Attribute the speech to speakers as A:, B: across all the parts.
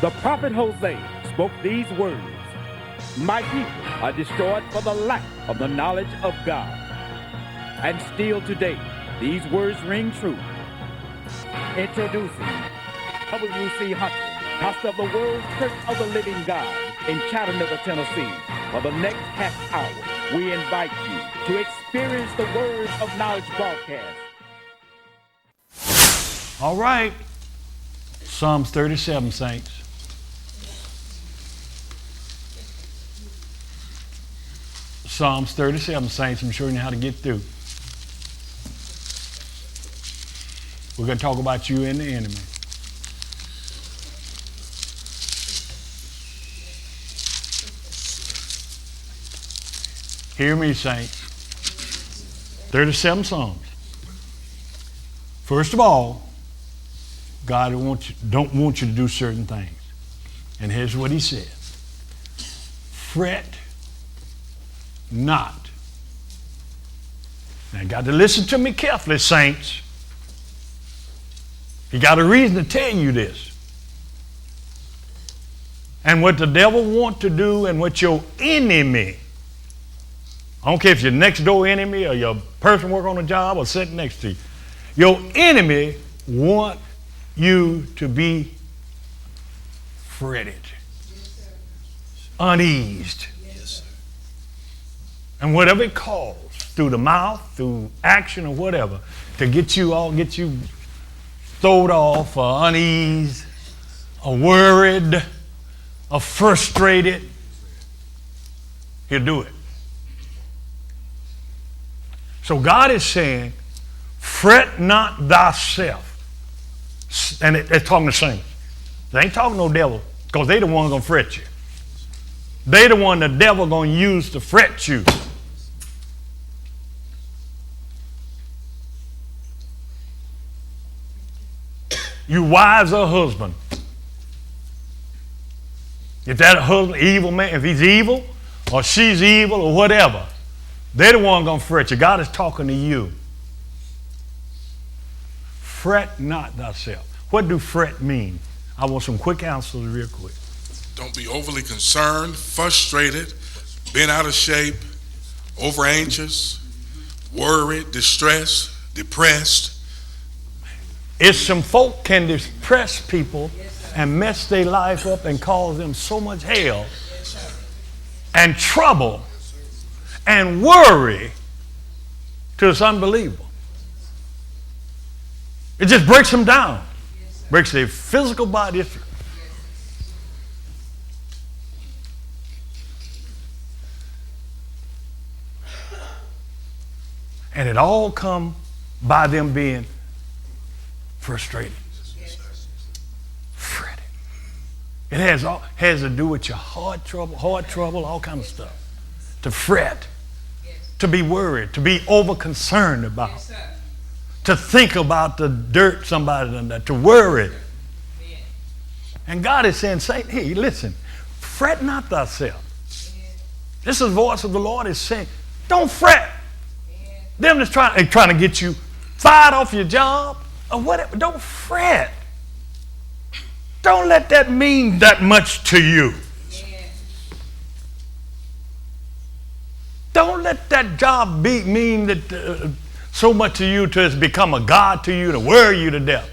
A: The prophet Hosea spoke these words: My people are destroyed for the lack of the knowledge of God. And still today, these words ring true. Introducing W.C. Hunter, pastor of the World Church of the Living God in Chattanooga, Tennessee. For the next half hour, we invite you to experience the Words of Knowledge broadcast.
B: All right. Psalms 37, saints. Psalms 37, saints. I'm showing you how to get through. We're going to talk about you and the enemy. Hear me, saints. 37 Psalms. First of all, God don't want you to do certain things. And here's what he said. Fret not. Now, you got to listen to me carefully, saints. He got a reason to tell you this. And what the devil wants to do and what your enemy, I don't care if your next door enemy or your person working on a job or sitting next to you, your enemy want you to be fretted, uneased.
C: Yes, sir.
B: And whatever it calls, through the mouth, through action or whatever, to get you thrown off or uneased or worried or frustrated, he'll do it. So God is saying, fret not thyself. And it's talking to saints. They ain't talking no devil, because they the one going to fret you. They the one the devil going to use to fret you. You wives or husband. If that husband, evil man, if he's evil or she's evil or whatever, they're the one going to fret you. God is talking to you. Fret not thyself. What do fret mean? I want some quick answers real quick.
C: Don't be overly concerned, frustrated, bent out of shape, over anxious, worried, distressed, depressed.
B: It's some folk can depress people and mess their life up and cause them so much hell and trouble and worry till it's unbelievable. It just breaks them down. Breaks their physical body. And it all come by them being frustrated. Fretted. It has to do with your heart trouble, all kind of stuff. To fret. To be worried. To be over concerned about. To think about the dirt somebody done that, to worry. And God is saying, hey, listen, fret not thyself. This is the voice of the Lord is saying, don't fret. Them that's trying to get you fired off your job or whatever, don't fret. Don't let that mean that much to you. Don't let that job mean that so much to you till it's become a God to you to worry you to death.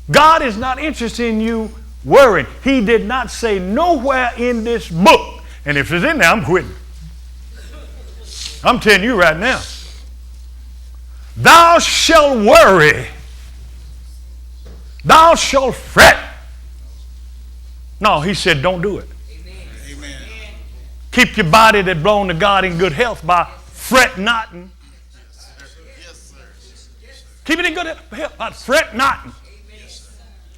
B: God is not interested in you worrying. He did not say nowhere in this book, and if it's in there, I'm quitting. I'm telling you right now, thou shalt worry, thou shalt fret. No, he said don't do it.
C: Amen.
B: Keep your body that belong to God in good health by fret not. Keep it in good health by fret not.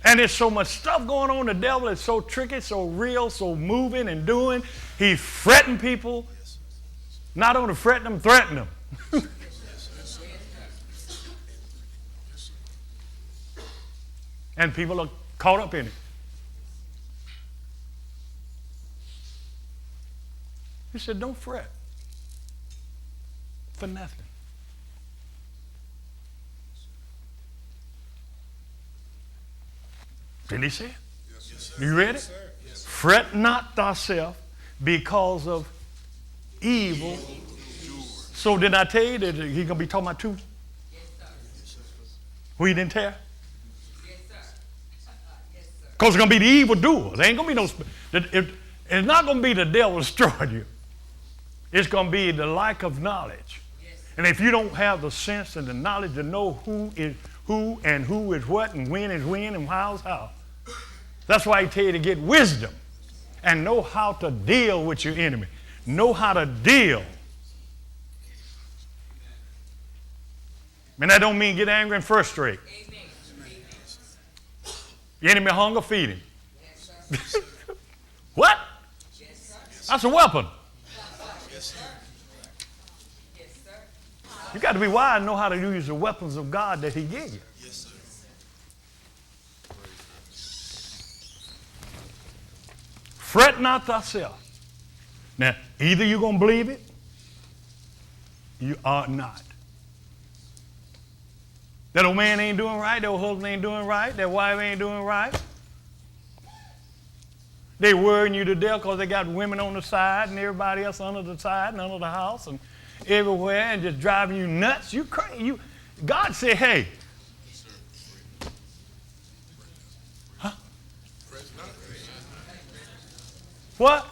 B: And there's so much stuff going on. The devil is so tricky, so real, so moving and doing. He's fretting people. Not only fretting them, threatening them. And people are caught up in it. He said, don't fret for nothing. Didn't he say it? You ready? Fret not thyself because of evil. So did I tell you that he's going to be talking about two? Who he didn't tell? Because it's going to be the evil doers. There ain't going to be no, it's not going to be the devil destroying you. It's going to be the lack of knowledge. And if you don't have the sense and the knowledge to know who is who and who is what and when is when and how is how, that's why he tell you to get wisdom and know how to deal with your enemy. Know how to deal. And that don't mean get angry and frustrate. Your enemy hunger, feed him. What? That's a weapon. You got to be wise and know how to use the weapons of God that he gave you. Fret not thyself. Now, either you're going to believe it, you are not. That old man ain't doing right, that old husband ain't doing right, that wife ain't doing right. They worrying you to death because they got women on the side and everybody else under the side and under the house and everywhere and just driving you nuts. You crazy. God said, hey. Huh? What?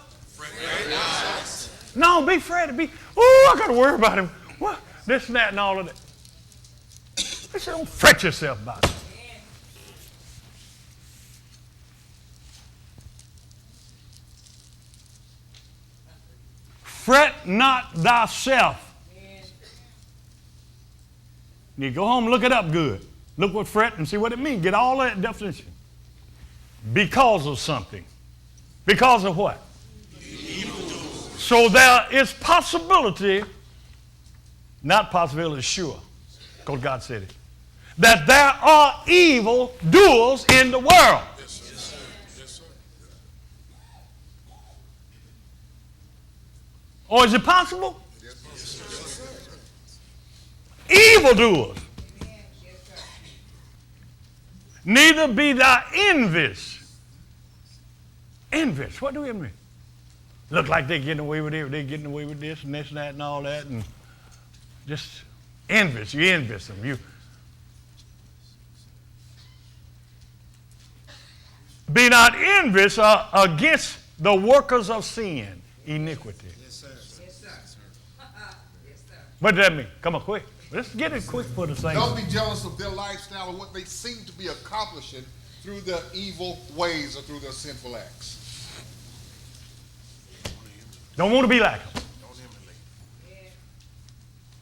B: No, be fretted. I got to worry about him. What? This and that and all of that. They said, don't fret yourself about it. Fret not thyself. You go home and look it up good. Look what fret and see what it means. Get all that definition. Because of something. Because of what? So there is possibility, not possibility, sure, because God said it, that there are evil doers in the world.
C: Yes, sir. Yes, sir.
B: Or is it possible? Evil doers. Neither be thou envious. Envious, what do we mean? Look like they're getting away with it, they're getting away with this and this and that and all that, and just envious. You envious them. You be not envious against the workers of sin, iniquity.
D: Yes, sir. Yes, sir. Yes, sir.
B: What does that mean? Come on, quick. Let's get it quick for the saints.
E: Don't be jealous of their lifestyle and what they seem to be accomplishing through their evil ways or through their sinful acts.
B: Don't want to be like them.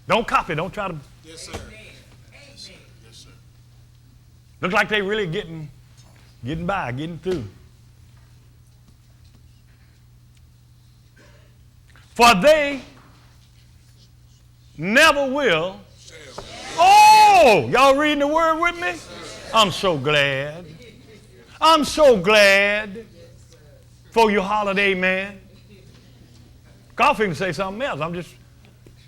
B: Don't copy. Don't try to.
C: Yes, sir. Yes, sir.
B: Look like they really getting by, getting through. For they never will. Oh, y'all reading the word with me? I'm so glad. I'm so glad for your holiday, man. Coffee can say something else. I'm just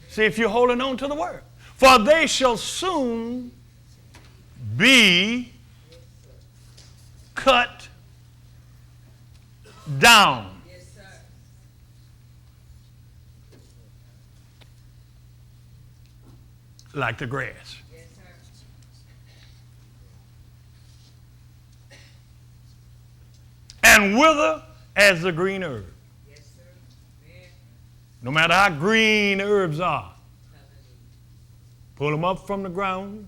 B: see if you're holding on to the word. For they shall soon be cut down.
D: Yes, sir.
B: Like the grass.
D: Yes, sir.
B: And wither as the green herb.
D: Yes, sir. Man.
B: No matter how green the herbs are, pull them up from the ground,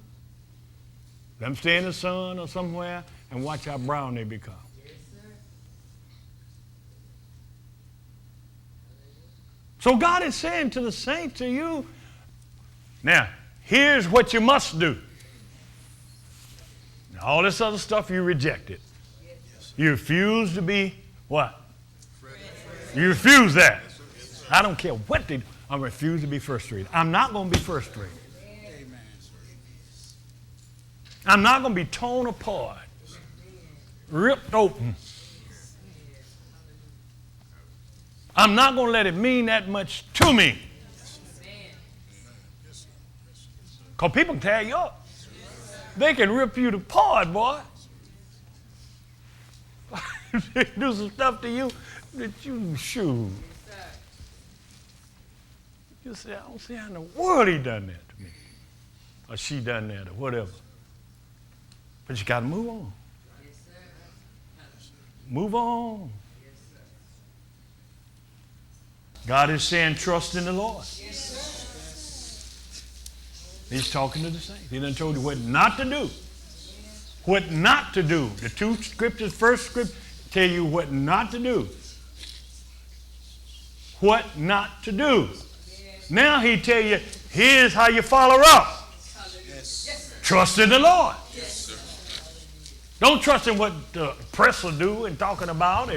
B: let them stay in the sun or somewhere, and watch how brown they become.
D: Yes, sir.
B: So God is saying to the saints, to you, now, here's what you must do. Now, all this other stuff you rejected. You refuse to be what? You refuse that. I don't care what they do. I refuse to be frustrated. I'm not going to be frustrated. I'm not going to be torn apart, ripped open. I'm not going to let it mean that much to me. Because people can tear you up. They can rip you apart, boy. do some stuff to you that you shoot. You say, I don't see how in the world he done that to me. Or she done that or whatever. But you got to move on. Move on. God is saying, trust in the Lord. He's talking to the saints. He done told you what not to do. What not to do. The two scriptures, first scripture, tell you what not to do. What not to do. Now he tell you, here's how you follow up. Trust in the Lord. Don't trust in what the press will do and talking about,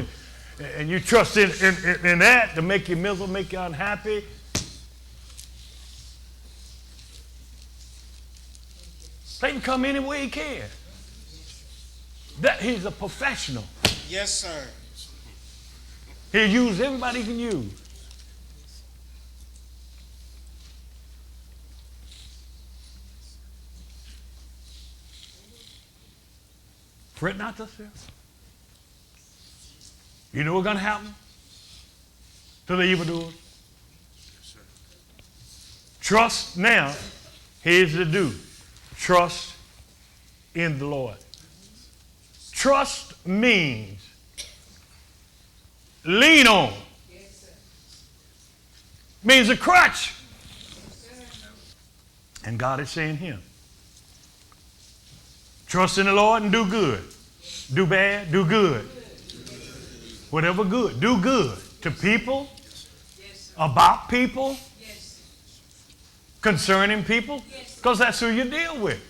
B: and you trust in that to make you miserable, make you unhappy. Satan come any way he can. That he's a professional.
C: Yes, sir.
B: He'll use everybody he can use. Fret not thyself. You know what's going to happen to the evildoers? Trust now. Here's the do. Trust in the Lord. Trust means lean on. Means a crutch. And God is saying here, trust in the Lord and do good. Do bad, do good. Whatever good, do good to people, about people, concerning people, because that's who you deal with.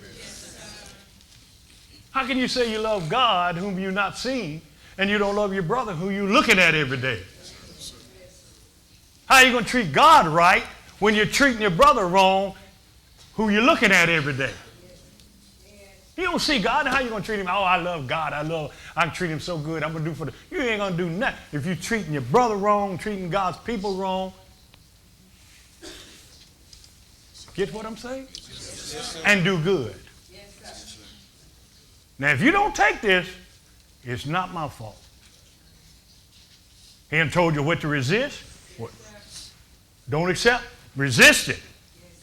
B: How can you say you love God whom you've not seen and you don't love your brother who you're looking at every day? How are you going to treat God right when you're treating your brother wrong who you're looking at every day? You don't see God, how you going to treat him? Oh, I love God. I treat him so good. I'm going to do for the... You ain't going to do nothing. If you're treating your brother wrong, treating God's people wrong. Get what I'm saying? Yes, and do good. Yes, now, if you don't take this, it's not my fault. He ain't told you what to resist. What? Don't accept. Resist it.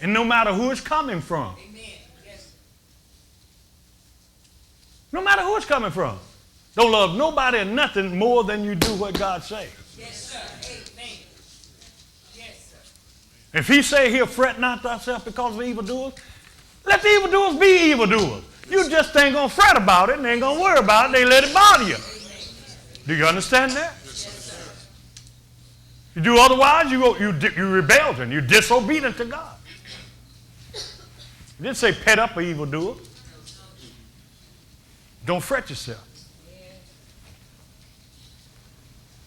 B: And no matter who it's coming from. No matter who it's coming from. Don't love nobody or nothing more than you do what God says. Yes, sir. Amen. Yes, sir. If he say he'll fret not thyself because of evildoers, let the evildoers be evildoers. You just ain't going to fret about it and ain't going to worry about it. They let it bother you. Do you understand that? Yes, you do otherwise, you rebellion. You're disobedient to God. He didn't say pet up an evildoer. Don't fret yourself.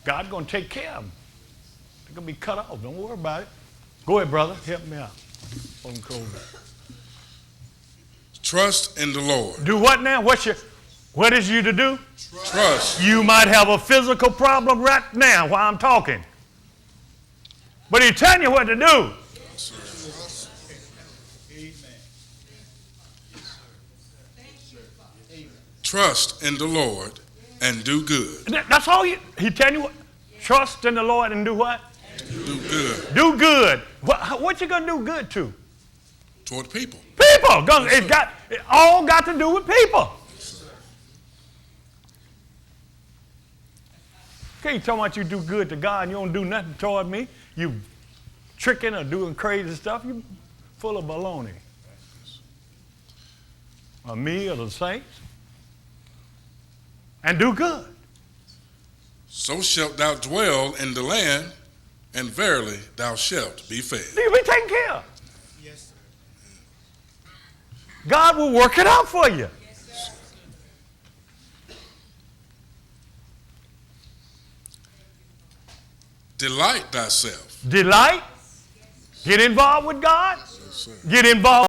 B: God's going to take care of them. They're going to be cut off. Don't worry about it. Go ahead, brother. Help me out.
C: Trust in the Lord.
B: Do what now? What is you to do?
C: Trust.
B: You might have a physical problem right now while I'm talking. But he's telling you what to do.
C: Trust in the Lord and do good.
B: That's all he telling you. What? Trust in the Lord and do what?
C: Do good.
B: Do good. What you gonna do good to?
C: Toward people.
B: People. It all got to do with people. Okay, you talking about you do good to God and you don't do nothing toward me. You tricking or doing crazy stuff. You full of baloney. Or me or the saints. And do good.
C: So shalt thou dwell in the land, and verily thou shalt be fed.
B: You'll be taken care of. Yes, sir. God will work it out for you. Yes, sir.
C: Delight thyself.
B: Delight. Get involved with God.
C: Yes, sir.
B: Get involved.